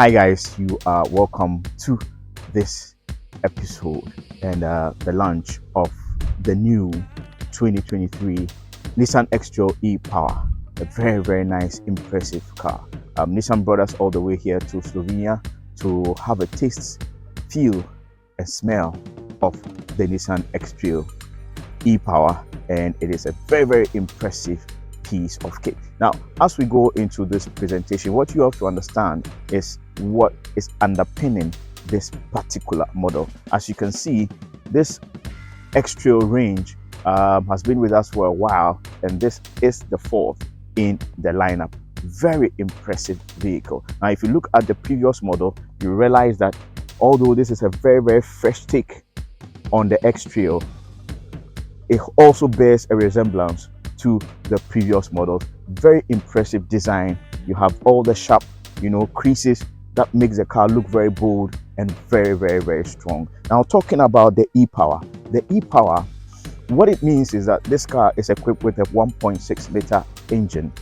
Hi guys, you are welcome to this episode and the launch of the new 2023 Nissan X-Trail e-Power. A very nice, impressive car. Nissan brought us all the way here to Slovenia to have a taste, feel and smell of the Nissan X-Trail e-Power, and it is a very impressive piece of cake. Now, as we go into this presentation, what you have to understand is what is underpinning this particular model. As you can see, this X-Trail range has been with us for a while, and this is the fourth in the lineup. Very impressive vehicle. Now, if you look at the previous model, you realize that although this is a very fresh take on the X-Trail, it also bears a resemblance to the previous models. Very impressive design. You have all the sharp, creases that makes the car look very bold and very strong. Now, talking about the e-Power. The e-Power, what it means is that this car is equipped with a 1.6 liter engine,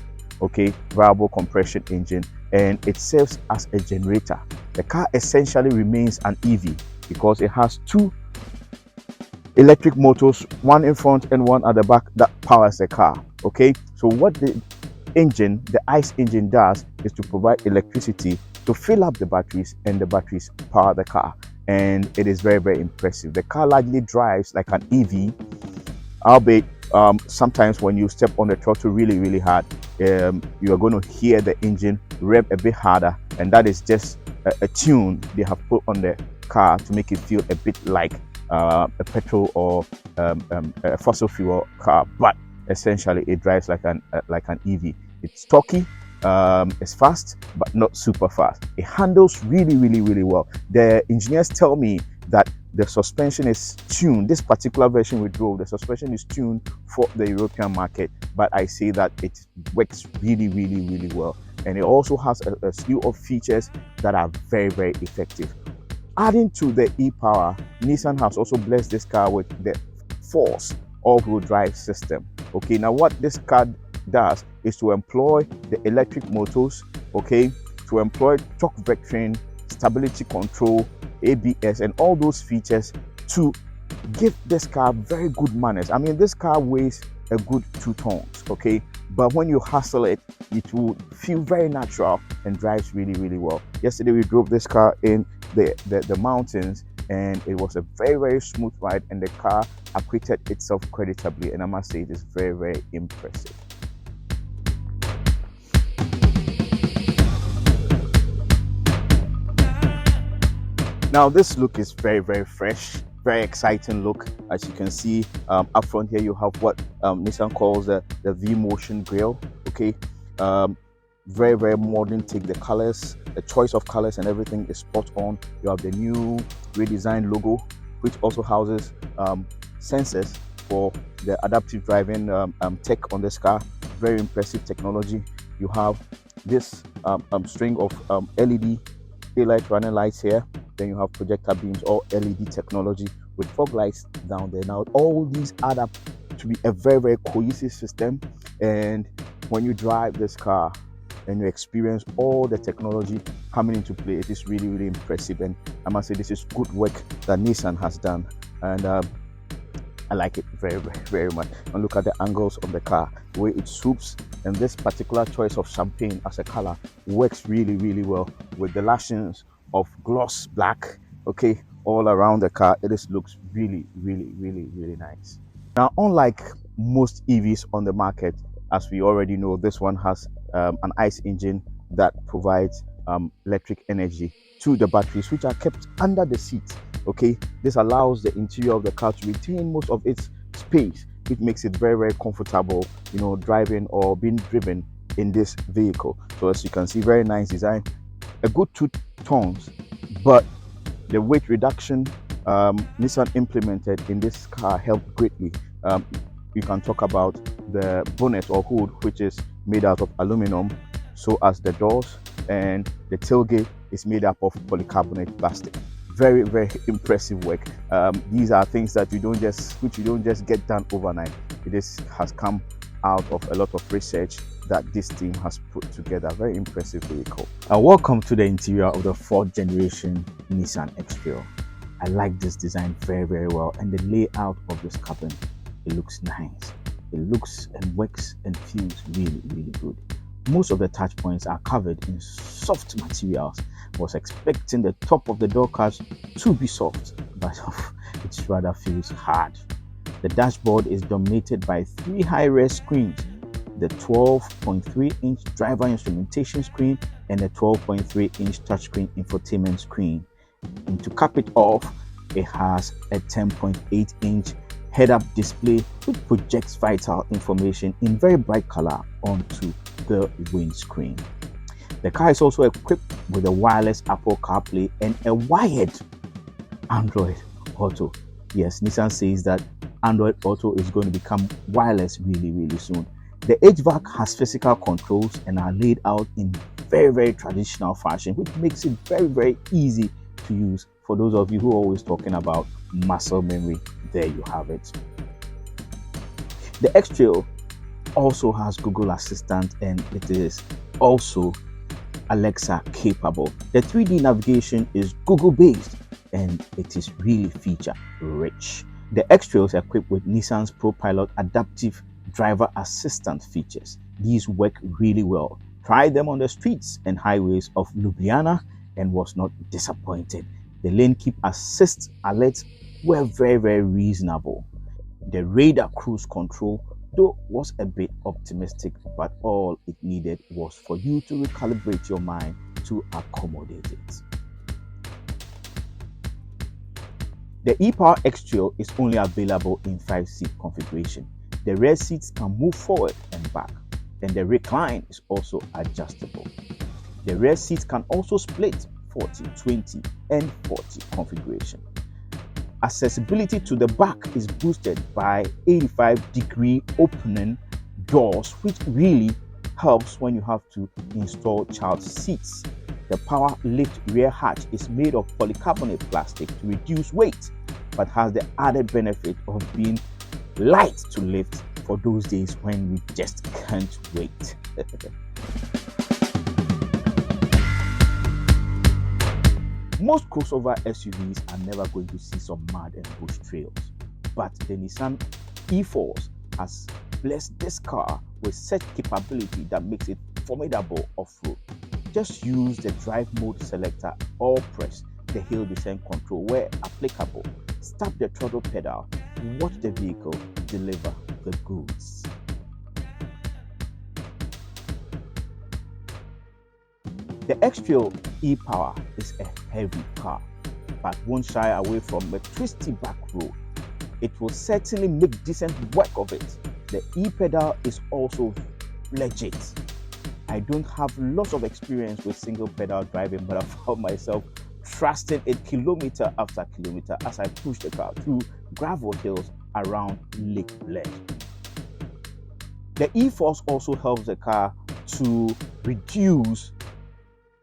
okay, variable compression engine, and it serves as a generator. The car essentially remains an EV because it has two electric motors, one in front and one at the back, that powers the car. Okay, so what the ICE engine does is to provide electricity to fill up the batteries, and the batteries power the car, and it is very impressive. The car largely drives like an EV, albeit sometimes when you step on the throttle really hard, you are going to hear the engine rev a bit harder, and that is just a tune they have put on the car to make it feel a bit like a petrol or a fossil fuel car, but essentially it drives like an EV. It's torquey, it's fast, but not super fast. It handles really well. The engineers tell me that the suspension is tuned. This particular version we drove, the suspension is tuned for the European market, but I say that it works really well. And it also has a slew of features that are very effective. Adding to the e-Power, Nissan has also blessed this car with the Force all-wheel drive system. Okay, now what this car does is to employ the electric motors, okay, to employ torque vectoring, stability control, ABS, and all those features to give this car very good manners. I mean, this car weighs a good 2 tons, okay, but when you hustle it, it will feel very natural and drives really well. Yesterday we drove this car in the mountains, and it was a very smooth ride, and the car acquitted itself creditably, and I must say it is very impressive. Now, this look is very fresh, very exciting look. As you can see, up front here you have what Nissan calls the V-Motion grille. Okay, very modern take. The colors, the choice of colors and everything is spot on. You have the new redesigned logo, which also houses sensors for the adaptive driving tech on this car. Very impressive technology. You have this string of LED daylight running lights here. Then you have projector beams, or LED technology with fog lights down there. Now, all these add up to be a very cohesive system, and when you drive this car and you experience all the technology coming into play, it is really impressive. And I must say, this is good work that Nissan has done, and I like it very much. And look at the angles of the car, the way it swoops, and this particular choice of champagne as a color works really well with the lashings of gloss black, okay, all around the car. It just looks really nice. Now, unlike most EVs on the market, as we already know, this one has an ICE engine that provides electric energy to the batteries, which are kept under the seat. Okay, this allows the interior of the car to retain most of its space. It makes it very comfortable, driving or being driven in this vehicle. So as you can see, very nice design. A good 2 tons, but the weight reduction Nissan implemented in this car helped greatly. You can talk about the bonnet or hood, which is made out of aluminum, so as the doors, and the tailgate is made up of polycarbonate plastic. Very impressive work. These are things that you don't just get done overnight. It has come out of a lot of research that this team has put together. Very impressive vehicle. Welcome to the interior of the 4th generation Nissan X-Trail. I like this design very, very well, and the layout of this cabin, it looks nice. It looks and works and feels really, really good. Most of the touch points are covered in soft materials. I was expecting the top of the door cards to be soft, but it rather feels hard. The dashboard is dominated by 3 high-res screens, the 12.3-inch driver instrumentation screen and the 12.3-inch touchscreen infotainment screen. And to cap it off, it has a 10.8-inch head-up display which projects vital information in very bright color onto the windscreen. The car is also equipped with a wireless Apple CarPlay and a wired Android Auto. Yes, Nissan says that Android Auto is going to become wireless really, really soon. The HVAC has physical controls and are laid out in very, very traditional fashion, which makes it very, very easy to use. For those of you who are always talking about muscle memory, there you have it. The X-Trail also has Google Assistant and it is also Alexa capable. The 3D navigation is Google based and it is really feature rich. The X-Trail is equipped with Nissan's ProPilot adaptive driver assistant features. These work really well. Tried them on the streets and highways of Ljubljana and was not disappointed. The lane keep assist alerts were very, very reasonable. The radar cruise control though was a bit optimistic, but all it needed was for you to recalibrate your mind to accommodate it. The e-Power X-Trail is only available in 5-seat configuration. The rear seats can move forward and back, and the recline is also adjustable. The rear seats can also split 40, 20, and 40 configuration. Accessibility to the back is boosted by 85-degree opening doors, which really helps when you have to install child seats. The power lift rear hatch is made of polycarbonate plastic to reduce weight, but has the added benefit of being light to lift for those days when we just can't wait. Most crossover SUVs are never going to see some mud and bush trails, but the Nissan E-Force has blessed this car with such capability that makes it formidable off-road. Just use the drive mode selector or press the hill descent control where applicable. Stop the throttle pedal and watch the vehicle deliver the goods. The X-Trail e-Power is a heavy car, but won't shy away from a twisty back road. It will certainly make decent work of it. The e-pedal is also legit. I don't have lots of experience with single pedal driving, but I found myself trusting it kilometer after kilometer as I push the car through gravel hills around Lake Bled. The E-Force also helps the car to reduce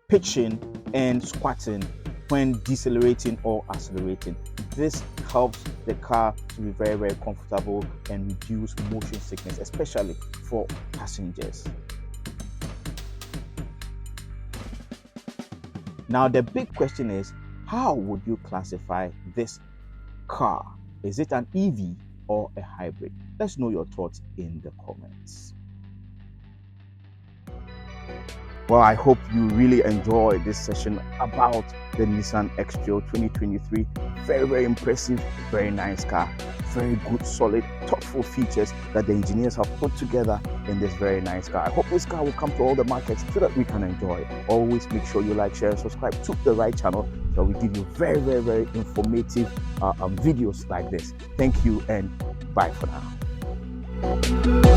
pitching and squatting when decelerating or accelerating. This helps the car to be very, very comfortable and reduce motion sickness, especially for passengers. Now, the big question is, how would you classify this car? Is it an EV or a hybrid? Let's know your thoughts in the comments. Well, I hope you really enjoyed this session about the Nissan X-Trail 2023. Very, very impressive, very nice car. Very good, solid, thoughtful features that the engineers have put together in this very nice car. I hope this car will come to all the markets so that we can enjoy it. Always make sure you like, share, and subscribe to the Ryde channel so we give you very, very, very informative videos like this. Thank you and bye for now.